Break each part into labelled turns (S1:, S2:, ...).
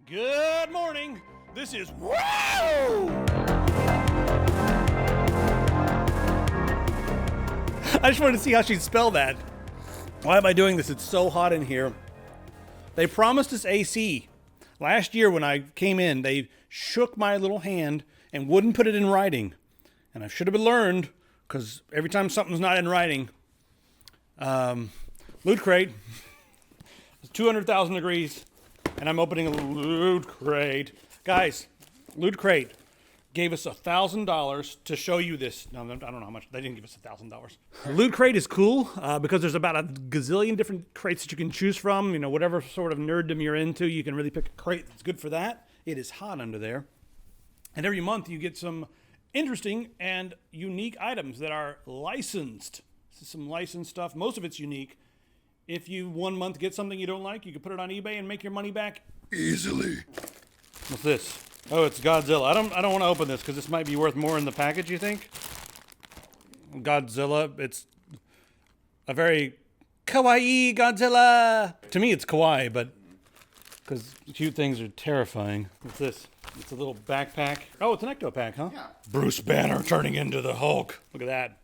S1: Good morning. This is Woo! I just wanted to see how she'd spell that. Why am I doing this? It's so hot in here. They promised us AC. Last year when I came in, they shook my little hand and wouldn't put it in writing. And I should have learned, because every time something's not in writing, Loot Crate, it's 200,000 degrees, and I'm opening a Loot Crate. Guys, Loot Crate gave us $1,000 to show you this. No, I don't know how much. They didn't give us $1,000. Loot Crate is cool because there's about a gazillion different crates that you can choose from. You know, whatever sort of nerddom you're into, you can really pick a crate that's good for that. It is hot under there. And every month you get some interesting and unique items that are licensed. This is some licensed stuff. Most of it's unique. If you 1 month get something you don't like, you can put it on eBay and make your money back easily. What's this? Oh, it's Godzilla. I don't want to open this because this might be worth more in the package, you think? Godzilla. It's a very kawaii Godzilla. To me, it's kawaii, but because cute things are terrifying. What's this? It's a little backpack. Oh, it's an Ecto pack, huh? Yeah. Bruce Banner turning into the Hulk. Look at that.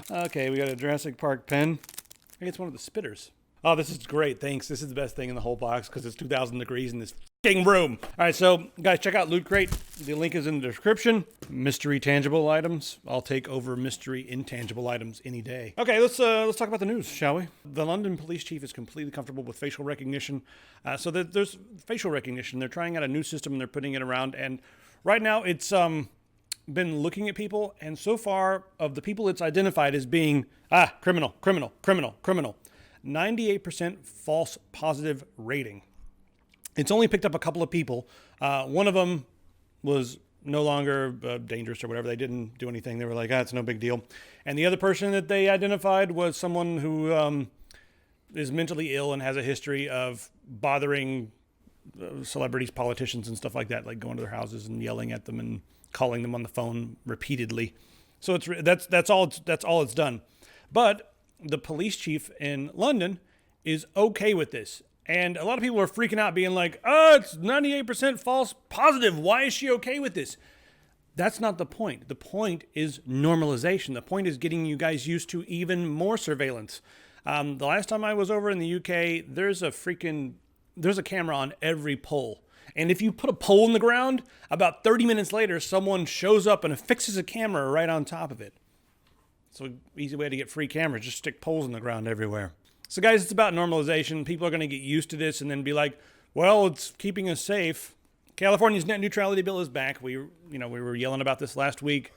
S1: Okay, we got a Jurassic Park pen. I think it's one of the spitters. Oh, this is great. Thanks. This is the best thing in the whole box because it's 2,000 degrees in this f***ing room. All right, so guys, check out Loot Crate. The link is in the description. Mystery tangible items. I'll take over mystery intangible items any day. Okay, let's talk about the news, shall we? The London police chief is completely comfortable with facial recognition. So there's facial recognition. They're trying out a new system and they're putting it around. And right now it's been looking at people, and so far of the people it's identified as being criminal. 98% false positive rating. It's only picked up a couple of people. One of them was no longer dangerous or whatever. They didn't do anything. They were like, it's no big deal. And the other person that they identified was someone who is mentally ill and has a history of bothering celebrities, politicians, and stuff like that, like going to their houses and yelling at them and calling them on the phone repeatedly. So that's all it's done. But the police chief in London is okay with this. And a lot of people are freaking out being like, it's 98% false positive. Why is she okay with this? That's not the point. The point is normalization. The point is getting you guys used to even more surveillance. The last time I was over in the UK, there's a camera on every pole. And if you put a pole in the ground, about 30 minutes later, someone shows up and affixes a camera right on top of it. So easy way to get free cameras, just stick poles in the ground everywhere. So guys, it's about normalization. People are going to get used to this and then be like, well, it's keeping us safe. California's net neutrality bill is back. We were yelling about this last week.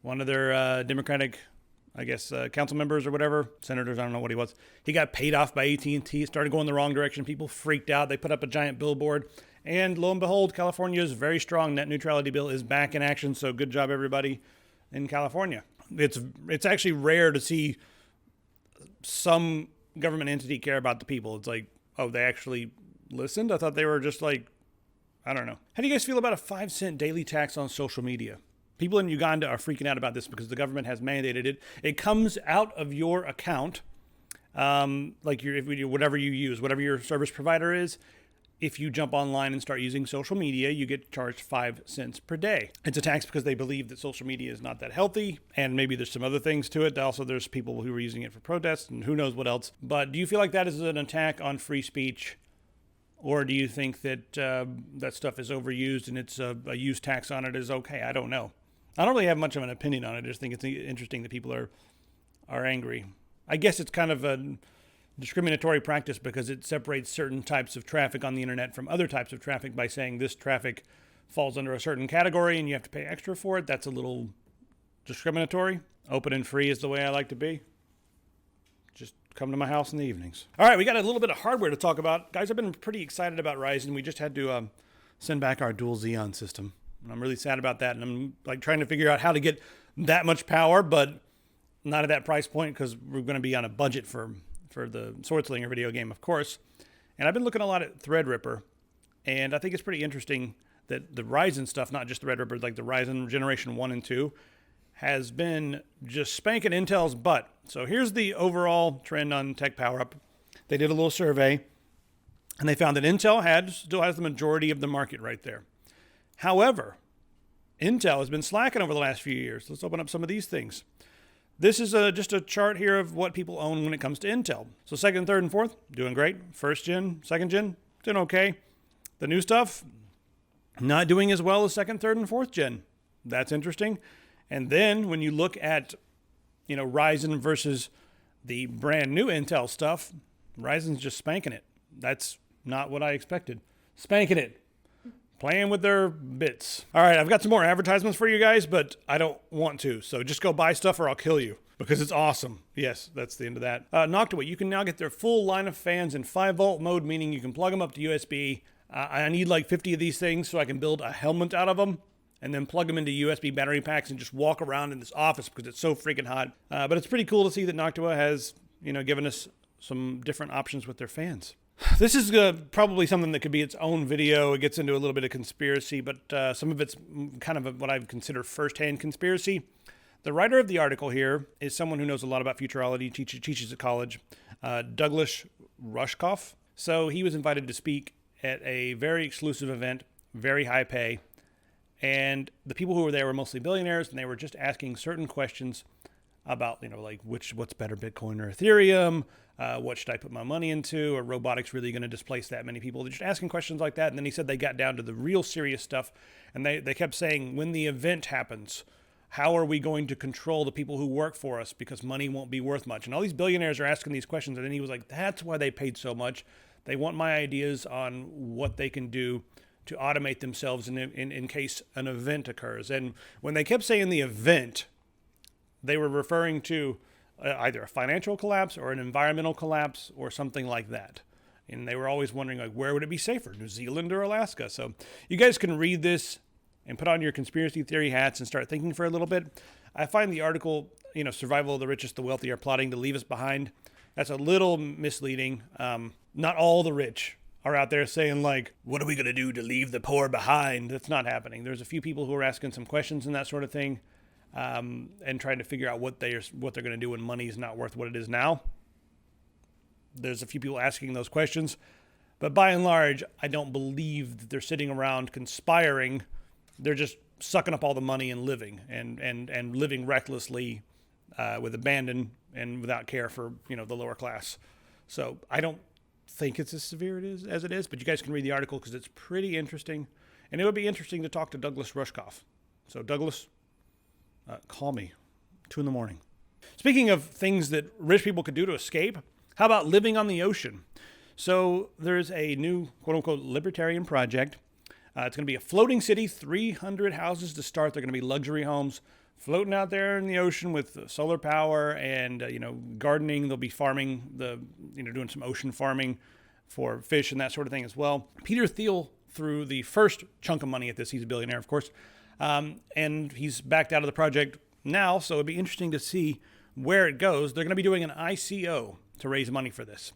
S1: One of their Democratic, council members or whatever, senators, I don't know what he was. He got paid off by AT&T. It started going the wrong direction. People freaked out. They put up a giant billboard. And lo and behold, California's very strong net neutrality bill is back in action. So good job, everybody in California. It's actually rare to see some government entity care about the people. It's like, oh, they actually listened? I thought they were just like, I don't know. How do you guys feel about a 5-cent daily tax on social media? People in Uganda are freaking out about this because the government has mandated it. It comes out of your account, whatever you use, whatever your service provider is. If you jump online and start using social media, you get charged 5 cents per day. It's a tax because they believe that social media is not that healthy, and maybe there's some other things to it. Also, there's people who are using it for protests and who knows what else. But do you feel like that is an attack on free speech, or do you think that that stuff is overused and it's a use tax on it is okay? I don't know. I don't really have much of an opinion on it. I just think it's interesting that people are angry. I guess it's kind of a discriminatory practice because it separates certain types of traffic on the internet from other types of traffic by saying this traffic falls under a certain category and you have to pay extra for it. That's a little discriminatory. Open and free is the way I like to be. Just come to my house in the evenings. All right, we got a little bit of hardware to talk about. Guys, I've been pretty excited about Ryzen. We just had to send back our dual Xeon system. And I'm really sad about that. And I'm like trying to figure out how to get that much power, but not at that price point because we're going to be on a budget for the Swordslinger video game, of course. And I've been looking a lot at Threadripper, and I think it's pretty interesting that the Ryzen stuff, not just Threadripper, like the Ryzen Generation 1 and 2, has been just spanking Intel's butt. So here's the overall trend on TechPowerUp. They did a little survey, And they found that Intel still has the majority of the market right there. However, Intel has been slacking over the last few years. Let's open up some of these things. This is just a chart here of what people own when it comes to Intel. So second, third, and fourth, doing great. First gen, second gen, doing okay. The new stuff, not doing as well as second, third, and fourth gen. That's interesting. And then when you look at, Ryzen versus the brand new Intel stuff, Ryzen's just spanking it. That's not what I expected. Spanking it. Playing with their bits. All right, I've got some more advertisements for you guys, but I don't want to. So just go buy stuff or I'll kill you because it's awesome. Yes, that's the end of that. Noctua, you can now get their full line of fans in 5-volt mode, meaning you can plug them up to USB. I need like 50 of these things so I can build a helmet out of them and then plug them into USB battery packs and just walk around in this office because it's so freaking hot. But it's pretty cool to see that Noctua has, given us some different options with their fans. This is probably something that could be its own video. It gets into a little bit of conspiracy, but some of it's kind of what I would consider firsthand conspiracy. The writer of the article here is someone who knows a lot about futurology, teaches at college, Douglas Rushkoff. So he was invited to speak at a very exclusive event, very high pay, and the people who were there were mostly billionaires, and they were just asking certain questions about, like what's better, Bitcoin or Ethereum? What should I put my money into? Are robotics really going to displace that many people? They're just asking questions like that. And then he said they got down to the real serious stuff. And they kept saying, when the event happens, how are we going to control the people who work for us? Because money won't be worth much. And all these billionaires are asking these questions. And then he was like, that's why they paid so much. They want my ideas on what they can do to automate themselves in case an event occurs. And when they kept saying the event, they were referring to either a financial collapse or an environmental collapse or something like that. And they were always wondering, like, where would it be safer, New Zealand or Alaska? So you guys can read this and put on your conspiracy theory hats and start thinking for a little bit. I find the article, survival of the richest, the wealthy are plotting to leave us behind. That's a little misleading. Not all the rich are out there saying, like, what are we going to do to leave the poor behind? That's not happening. There's a few people who are asking some questions and that sort of thing. And trying to figure out what they're going to do when money is not worth what it is now. There's a few people asking those questions, but by and large, I don't believe that they're sitting around conspiring. They're just sucking up all the money and living and living recklessly with abandon and without care for the lower class. So I don't think it's as severe as it is, but you guys can read the article because it's pretty interesting, and it would be interesting to talk to Douglas Rushkoff. So Douglas. Call me, 2 a.m. Speaking of things that rich people could do to escape, how about living on the ocean? So there's a new quote-unquote libertarian project. It's going to be a floating city, 300 houses to start. They're going to be luxury homes floating out there in the ocean with solar power and, gardening. They'll be farming, doing some ocean farming for fish and that sort of thing as well. Peter Thiel threw the first chunk of money at this. He's a billionaire, of course. And he's backed out of the project now, so it'd be interesting to see where it goes. They're going to be doing an ICO to raise money for this.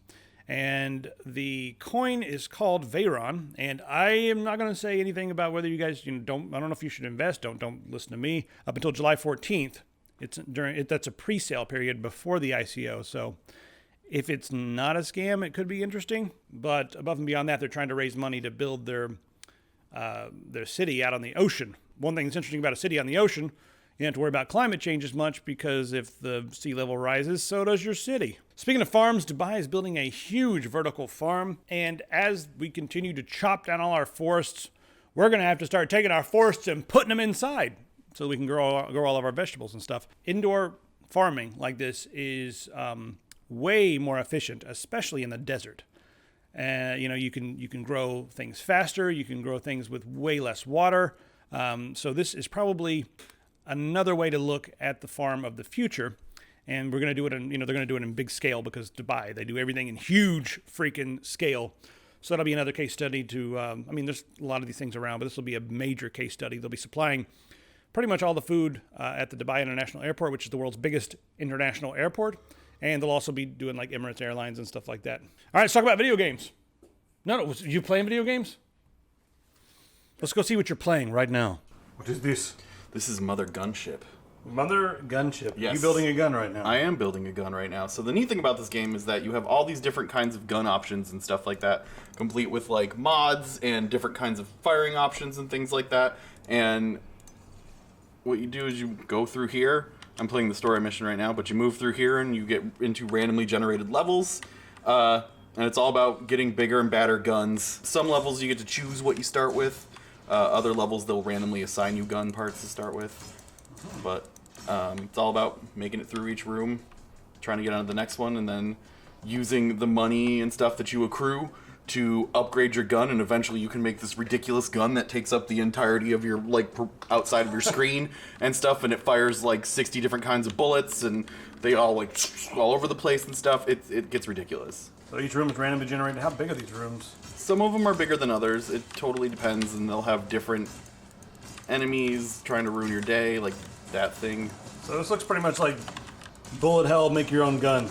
S1: And the coin is called Veyron, and I am not going to say anything about whether you guys, I don't know if you should invest. Don't listen to me. Up until July 14th, that's a pre-sale period before the ICO. So if it's not a scam, it could be interesting. But above and beyond that, they're trying to raise money to build their city out on the ocean. One thing that's interesting about a city on the ocean, you don't have to worry about climate change as much because if the sea level rises, so does your city. Speaking of farms, Dubai is building a huge vertical farm. And as we continue to chop down all our forests, we're going to have to start taking our forests and putting them inside so we can grow all of our vegetables and stuff. Indoor farming like this is way more efficient, especially in the desert. You can grow things faster. You can grow things with way less water. So this is probably another way to look at the farm of the future. And we're going to do it in, they're going to do it in big scale because Dubai, they do everything in huge freaking scale. So that'll be another case study to, there's a lot of these things around, but this will be a major case study. They'll be supplying pretty much all the food at the Dubai International Airport, which is the world's biggest international airport. And they'll also be doing like Emirates Airlines and stuff like that. All right, let's talk about video games. No, you playing video games? Let's go see what you're playing right now.
S2: What is this?
S3: This is Mother Gunship.
S1: Mother Gunship.
S2: Yes.
S1: You building a gun right now?
S2: I am building a gun right now. So the neat thing about this game is that you have all these different kinds of gun options and stuff like that, complete with like mods and different kinds of firing options and things like that. And what you do is you go through here. I'm playing the story mission right now, but you move through here and you get into randomly generated levels. And it's all about getting bigger and badder guns. Some levels you get to choose what you start with. Other levels they'll randomly assign you gun parts to start with. But it's all about making it through each room, trying to get on to the next one, and then using the money and stuff that you accrue to upgrade your gun, and eventually you can make this ridiculous gun that takes up the entirety of your, like, outside of your screen and stuff, and it fires, like, 60 different kinds of bullets, and they all, like, all over the place and stuff. It gets ridiculous.
S1: So each room is randomly generated. How big are these rooms?
S2: Some of them are bigger than others. It totally depends, and they'll have different enemies trying to ruin your day, like that thing.
S1: So this looks pretty much like bullet hell, make your own gun.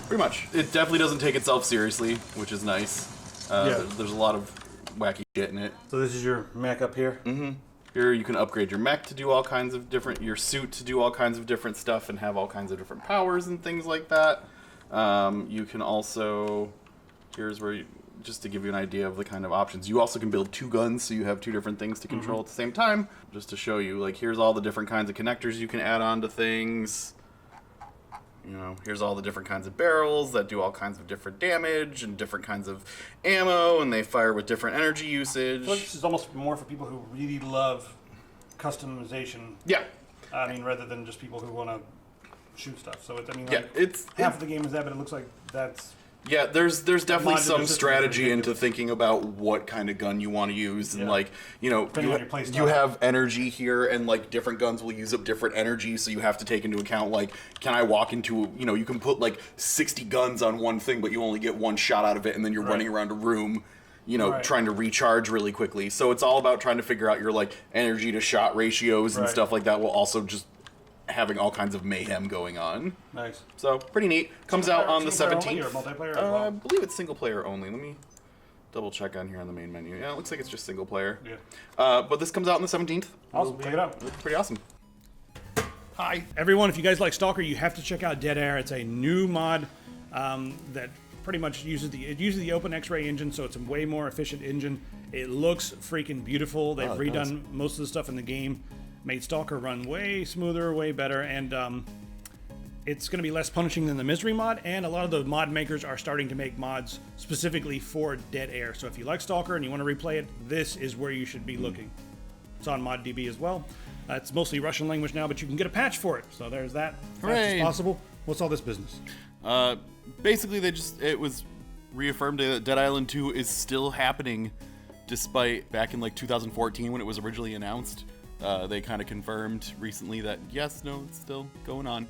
S2: Pretty much. It definitely doesn't take itself seriously, which is nice. There's a lot of wacky shit in it.
S1: So this is your mech up here?
S2: Mm-hmm. Here you can upgrade your mech to do all kinds of different, your suit to do all kinds of different stuff and have all kinds of different powers and things like that. You can also, here's where you, just to give you an idea of the kind of options. You also can build two guns, so you have two different things to control at the same time. Just to show you, like, here's all the different kinds of connectors you can add on to things. You know, here's all the different kinds of barrels that do all kinds of different damage and different kinds of ammo, and they fire with different energy usage.
S1: So this is almost more for people who really love customization.
S2: Yeah.
S1: I mean, rather than just people who want to shoot stuff. So I mean, like,
S2: Yeah, it's
S1: half of the game is that, but it looks like that's...
S2: Yeah, there's definitely some strategy
S1: ridiculous.
S2: into thinking about what kind of gun you want to use, and like, you know,
S1: Depending on your play
S2: you
S1: style.
S2: have energy here, and like different guns will use up different energy, so you have to take into account, like, can I walk into, you know, you can put like 60 guns on one thing, but you only get one shot out of it, and then you're running around a room, you know, trying to recharge really quickly. So it's all about trying to figure out your like energy to shot ratios and stuff like that, while also just having all kinds of mayhem going on.
S1: Nice.
S2: So, pretty neat. Comes out on the 17th.
S1: Only or multiplayer?
S2: I believe it's single player only. Let me double check on here on the main menu. Yeah, it looks like it's just single player.
S1: Yeah.
S2: But this comes out on the 17th.
S1: Awesome. Check it out.
S2: It's pretty awesome. Hi.
S1: Everyone, if you guys like S.T.A.L.K.E.R, you have to check out Dead Air. It's a new mod that pretty much uses the open X-ray engine, so it's a way more efficient engine. It looks freaking beautiful. They've redone most of the stuff in the game. Made S.T.A.L.K.E.R run way smoother, way better, and it's going to be less punishing than the Misery mod, and a lot of the mod makers are starting to make mods specifically for Dead Air. So if you like S.T.A.L.K.E.R and you want to replay it, this is where you should be looking. It's on ModDB as well. It's mostly Russian language now, but you can get a patch for it. So there's that. Fast as possible. What's all this business?
S2: Basically, it was reaffirmed that Dead Island 2 is still happening, despite back in like 2014 when it was originally announced. They kind of confirmed recently that yes, no, it's still going on.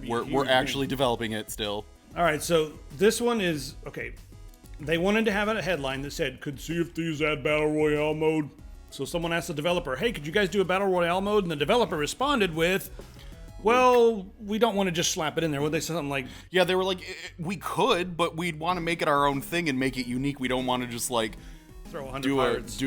S2: We're actually developing it still.
S1: All right, so this one is okay. They wanted to have a headline that said, "Could Sea of Thieves add battle royale mode?" So someone asked the developer, "Hey, could you guys do a battle royale mode?" And the developer responded with, "Well, we don't want to just slap it in there." Would they say something like,
S2: "Yeah, they were like, we could, but we'd want to make it our own thing and make it unique. We don't want to just like
S1: throw 100 pirates."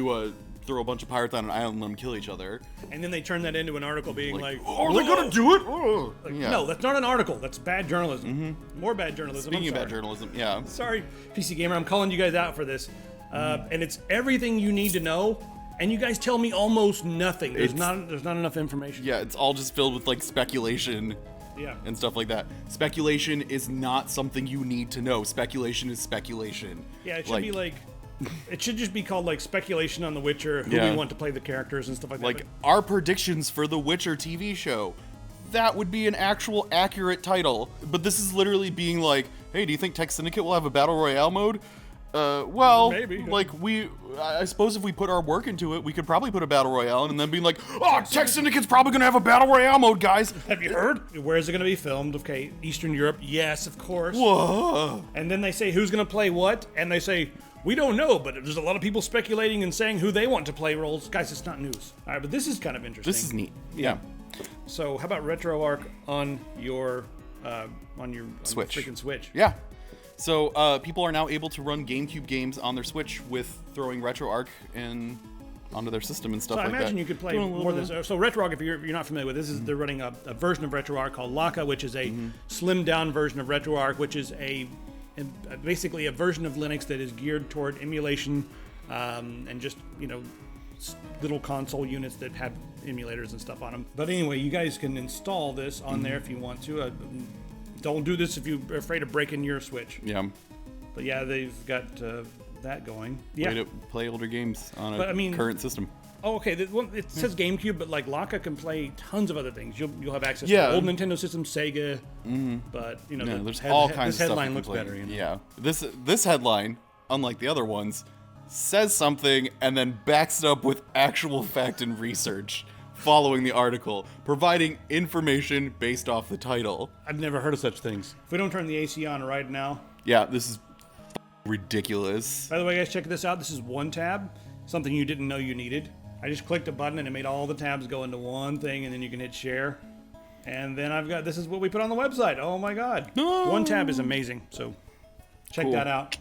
S2: Throw a bunch of pirates on an island and let them kill each other."
S1: And then they turn that into an article being like,
S2: "Are they gonna do it?"
S1: No, that's not an article. That's bad journalism. More bad journalism.
S2: Speaking of bad journalism, yeah.
S1: Sorry, PC Gamer, I'm calling you guys out for this. And it's everything you need to know, and you guys tell me almost nothing. There's not enough information.
S2: Yeah, it's all just filled with like speculation.
S1: Yeah.
S2: And stuff like that. Speculation is not something you need to know. Speculation is speculation.
S1: Yeah, it should be like... It should just be called like speculation on The Witcher, who we want to play the characters and stuff like that.
S2: Like our predictions for the Witcher TV show. That would be an actual accurate title. But this is literally being like, hey, do you think Tech Syndicate will have a battle royale mode? Well,
S1: maybe.
S2: Like I suppose if we put our work into it, we could probably put a battle royale and then be like, oh, Tech Syndicate's probably gonna have a battle royale mode, guys.
S1: Have you heard? Where is it gonna be filmed? Okay, Eastern Europe. Yes, of course.
S2: Whoa.
S1: And then they say who's gonna play what, and they say, we don't know, but there's a lot of people speculating and saying who they want to play roles. Guys, it's not news. All right, but this is kind of interesting.
S2: This is neat. Yeah.
S1: So how about RetroArch on your
S2: Switch?
S1: Freaking Switch?
S2: Yeah. So people are now able to run GameCube games on their Switch with throwing RetroArch and onto their system and stuff
S1: So
S2: like
S1: I
S2: that.
S1: imagine you could play
S2: Doing a little
S1: more of
S2: bit
S1: this. So RetroArch, if you're not familiar with this, is they're running a version of RetroArch called Laka, which is a slimmed down version of RetroArch, which is basically a version of Linux that is geared toward emulation and just little console units that have emulators and stuff on them. But anyway, you guys can install this on there if you want to. Don't do this if you're afraid of breaking your Switch.
S2: Yeah.
S1: But yeah, they've got that going. Yeah.
S2: Way to play older games on a current system.
S1: Oh, okay. It says GameCube, but like Laka can play tons of other things. You'll have access
S2: Yeah.
S1: to old Nintendo systems, Sega. But
S2: There's all kinds
S1: this
S2: of stuff.
S1: headline
S2: you
S1: looks
S2: can play.
S1: better.
S2: Yeah. This headline, unlike the other ones, says something and then backs it up with actual fact and research following the article, providing information based off the title.
S1: I've never heard of such things. If we don't turn the AC on right now.
S2: Yeah, this is ridiculous.
S1: By the way, guys, check this out. This is one tab, something you didn't know you needed. I just clicked a button and it made all the tabs go into one thing, and then you can hit share. And then this is what we put on the website. Oh my God.
S2: No.
S1: One tab is amazing. So check
S2: Cool.
S1: that out.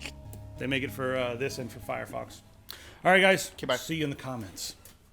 S1: They make it for this and for Firefox. All right, guys.
S2: Okay, bye.
S1: See you in the comments.